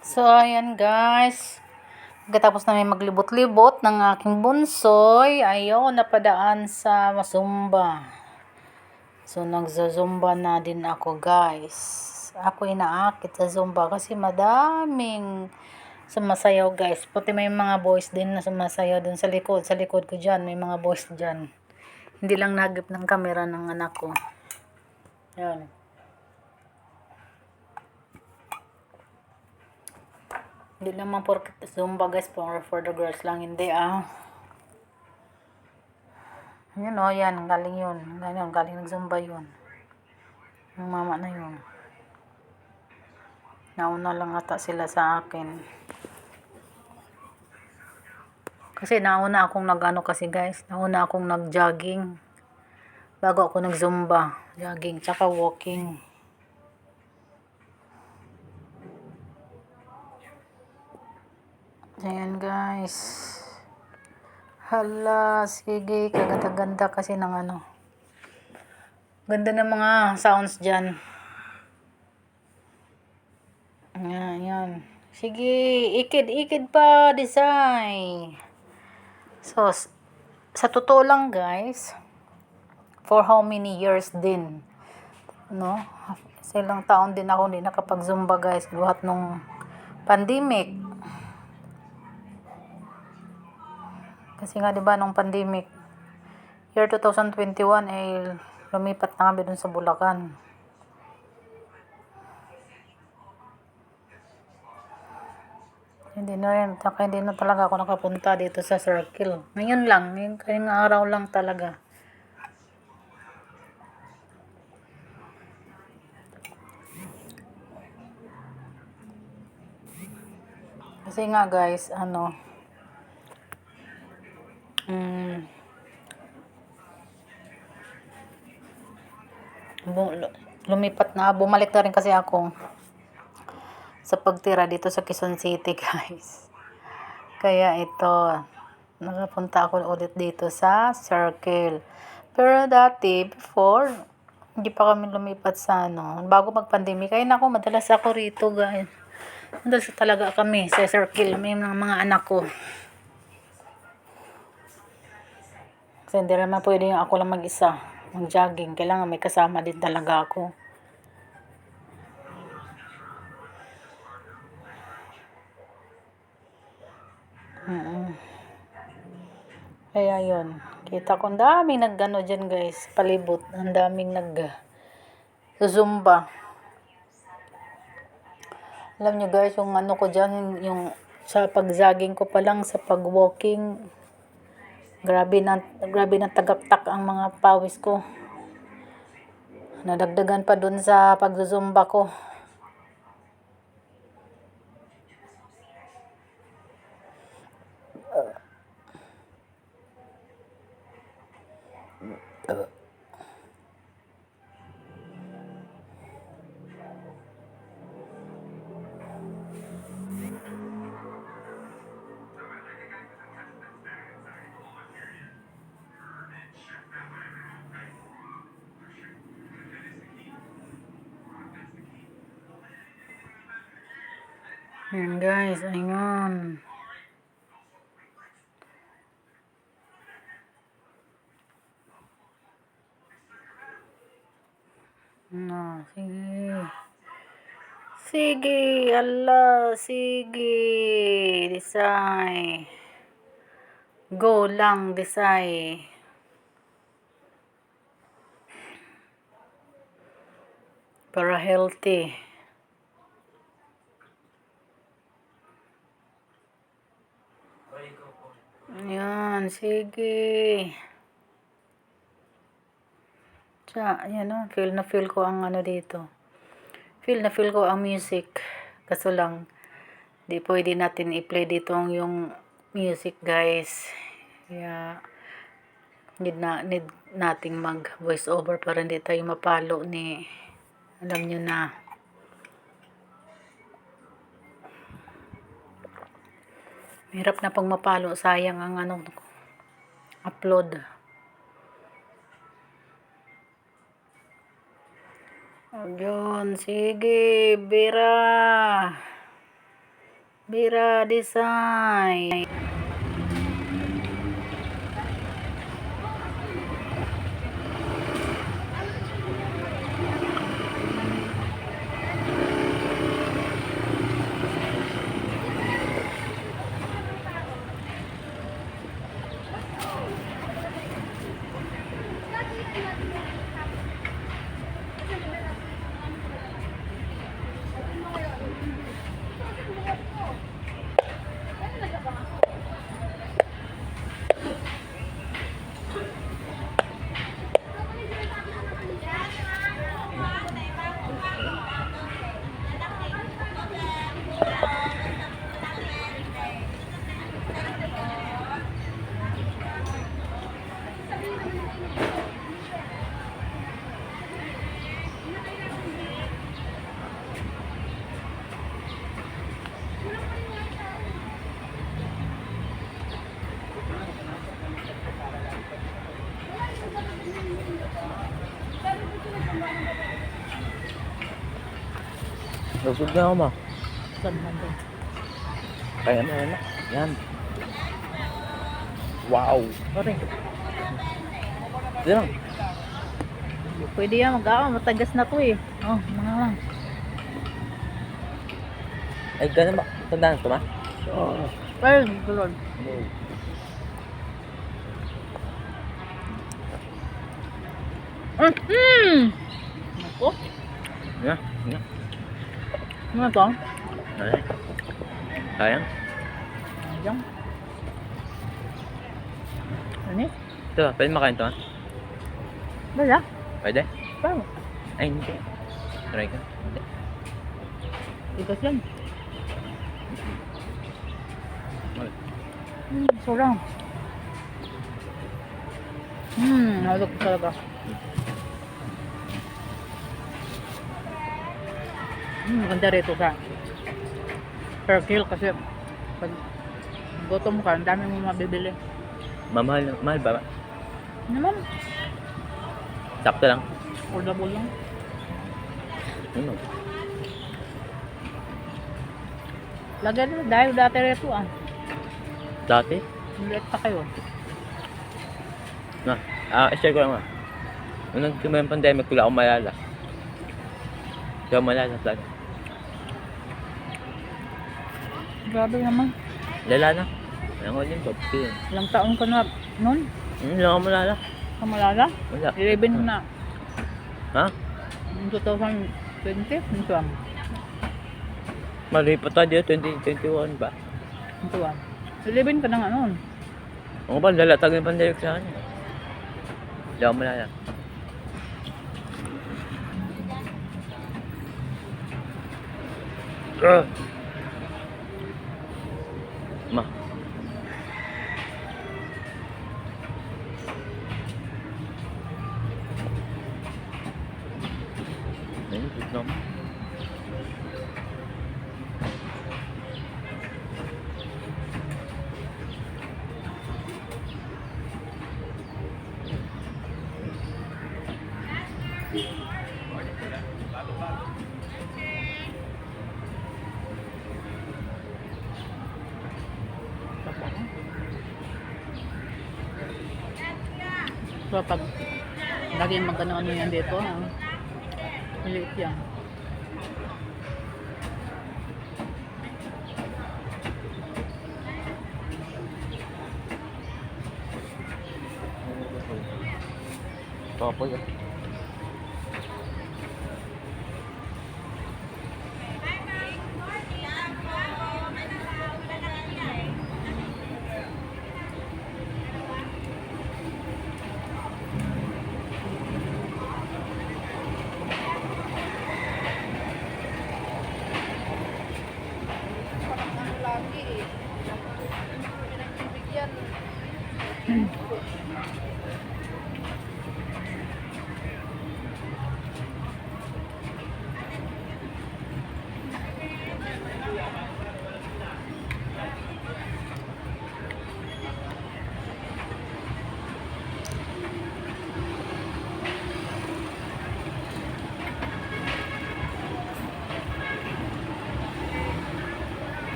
So, ayan guys. Pagkatapos namin maglibot-libot ng aking bunsoy, ayun, napadaan sa Zumba. So, nagza-Zumba na din ako guys. Ako inaakit sa Zumba kasi madaming sumasayaw guys. Pati may mga boys din na sumasayaw dun sa likod. Sa likod ko dyan, may mga boys dyan. Hindi lang nagip ng camera ng anak ko. Ayan. Hindi naman porket Zumba guys, for the girls lang. Hindi Yun yan, galing yun. Galing nag-Zumba yun. Yung mama na yun. Nauna lang ata sila sa akin. Kasi nauna akong nauna akong nag-jogging. Bago ako nag-Zumba. Jogging, tsaka walking. Ayan guys. Hala, sige, kaganda-ganda kasi ng ganda ng mga sounds dyan. Ayan. Sige, ikid pa, design. So, sa totoo lang guys, for how many years din, no? Sa ilang taon din ako hindi nakapag-Zumba guys, buhat nung pandemic. Kasi nga 'di ba nung pandemic, year 2021 ay lumipat na kami dun sa Bulacan. Hindi na talaga ako nakapunta dito sa Circle. Ngayon lang, ngayong araw lang talaga. Kasi nga guys, lumipat na, bumalik na rin kasi ako sa pagtira dito sa Quezon City guys. Kaya ito, nakapunta ako ulit dito sa Circle. Pero dati, before, hindi pa kami lumipat sa bago mag-pandemic. Kaya nako, madalas ako rito guys. Madalas talaga kami sa Circle, may mga anak ko. Kasi hindi naman pwede ako lang mag-isa, mag-jogging. Kailangan may kasama din talaga ako. Kaya yun. Kita ko ang daming nag-ano dyan guys. Palibot. Ang daming Zumba. Alam nyo guys, yung ko dyan, yung sa pag-jogging ko pa lang, sa pag-walking, grabe na tagaktak ang mga pawis ko. Nadagdagan pa dun sa pag-Zumba ko. Ayan guys, ayun. Sige. Sige, ala, sige. Design. Go lang, design. Para healthy. Ayan, sige. Ayan feel ko ang dito. Feel ko ang music. Kaso lang, di pwede natin i-play dito yung music guys. Kaya, need nating mag voice over para hindi tayo mapalo alam nyo na. Hirap na pang mapalo, sayang ang upload. Ayun, sige, Bira. Bira Design. Lusog na ako ma. Saan man doon? Kaya na na. Yan. Wow. Sorry. Ito lang. Pwede yan mag-awa. Matagas na to eh. Oh, mga lang. Ay, gano'n ba? Tandaan ito ma? Oo. Well, tulad. Ako? Yan. Yan. Ano to? Ay. Sayang. Ayan. Ano eh? Ito, pwede makain ito ha? Wala. Pwede? Paano? Ay, hindi. Try ka. Hindi. Ikas yan. Wala. Sarap. Halog talaga. Maganda rito sa per kill kasi pag gutom ka, ang dami mo mabibili. Mamahal. Mahal ba? Naman, Sakto lang. affordable lang. Ano? Lagyan na, dahil dati rito Dati? Ulit pa kayo. Na. I-share ko lang ma. Nung nagsimula yung pandemic, wala akong malala. Hindi ako malala talaga. Grabe naman. Lala na. Alam ko din, top 10. Ilang taon ka na nun? Hindi ako malala. Kamalala? Wala. 11 na. Ha? 2020? Ito ang. Mali pa tayo, 2021 ba? 11 ka na nga nun. Ako ba, lalatag yung pandemic sa akin. Hindi ako malala. Ma. Ayun, good naman. So pag lagi magkano-ano yan dito, maliit yan. Papoy ah.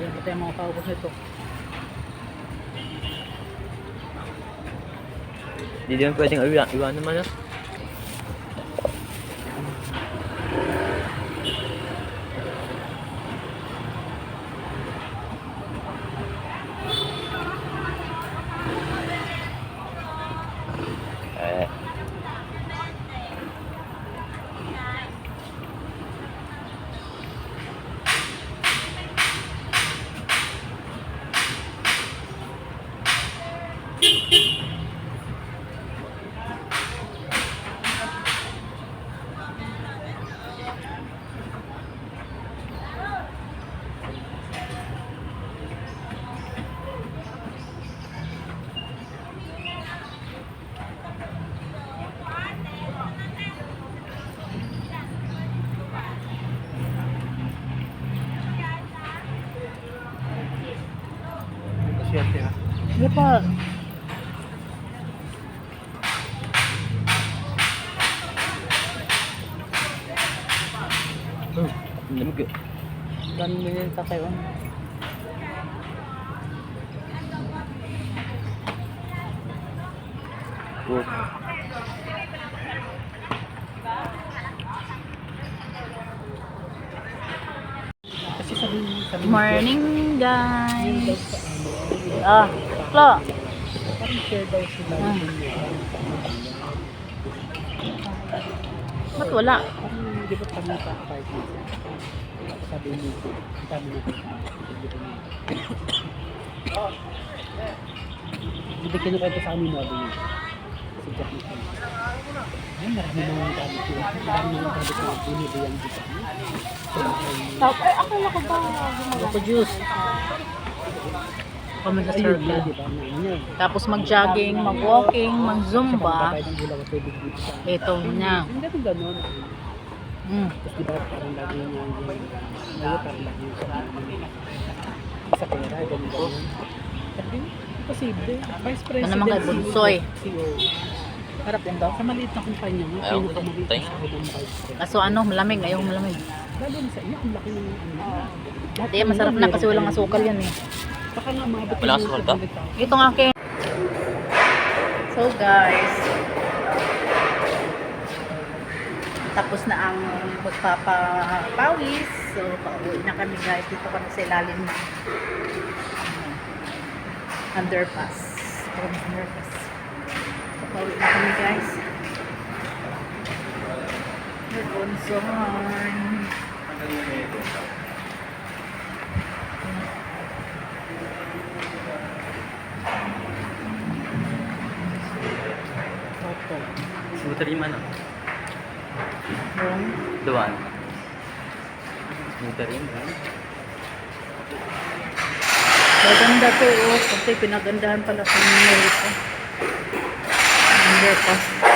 Kaya pati ang mga paubos nito. Hindi din pwedeng iwan naman, no? Eh. Swerte ha. Hindi pa. Lamig. Dami mo yung tatayon. Oh. Kasi sabi Morning, guys. Ah, Klo. parang share daw sila Ah. yun niya. Ba't wala? Parang di ba kami sa apartment? Sabi niyo, sabi niyo. Hindi kinukwento sa amin na din. Si Jack nito. Ay, marami mga gamit yun. Marami mga gamit na binibiyan dito. Ay, akala ko ba gumagawa-produce? Kami sa Ayun na, circle. di ba? Na ano yun. Tapos mag-jogging, mag-walking, mag-zumba. Kapag ng ilaw at tubig dito sa Ito na. Hindi ko ganun. Mm. Tapos di ba parang lagi niya yung ngayon parang lagi yung sa pera, ganun. Sabi, imposible. Vice President. Ano naman kay Bunsoy? CEO. Harap yan daw. Sa maliit na kumpanya mo, Ayaw ko pinakamaliit tayo. sa ng vice president. Kaso ano, malamig. Ayaw malamig. Lalo na sa iyo, ang laki ng Hindi, masarap na kasi walang asukal yan eh. Baka nga maabot Walang ng asukal ba? 200,000. Itong akin. So guys, tapos na ang magpapapawis. So, pauwi na kami guys. Dito kami sa ilalim na underpass. Ito kami sa underpass. So, pauwi na kami guys. Nagonsohan. Opo. Smoothie man, no? Yung Duwan. Smoothie rin, no? maganda to. Oh. Kasi pinagandahan pala sa Amerika. Underpass.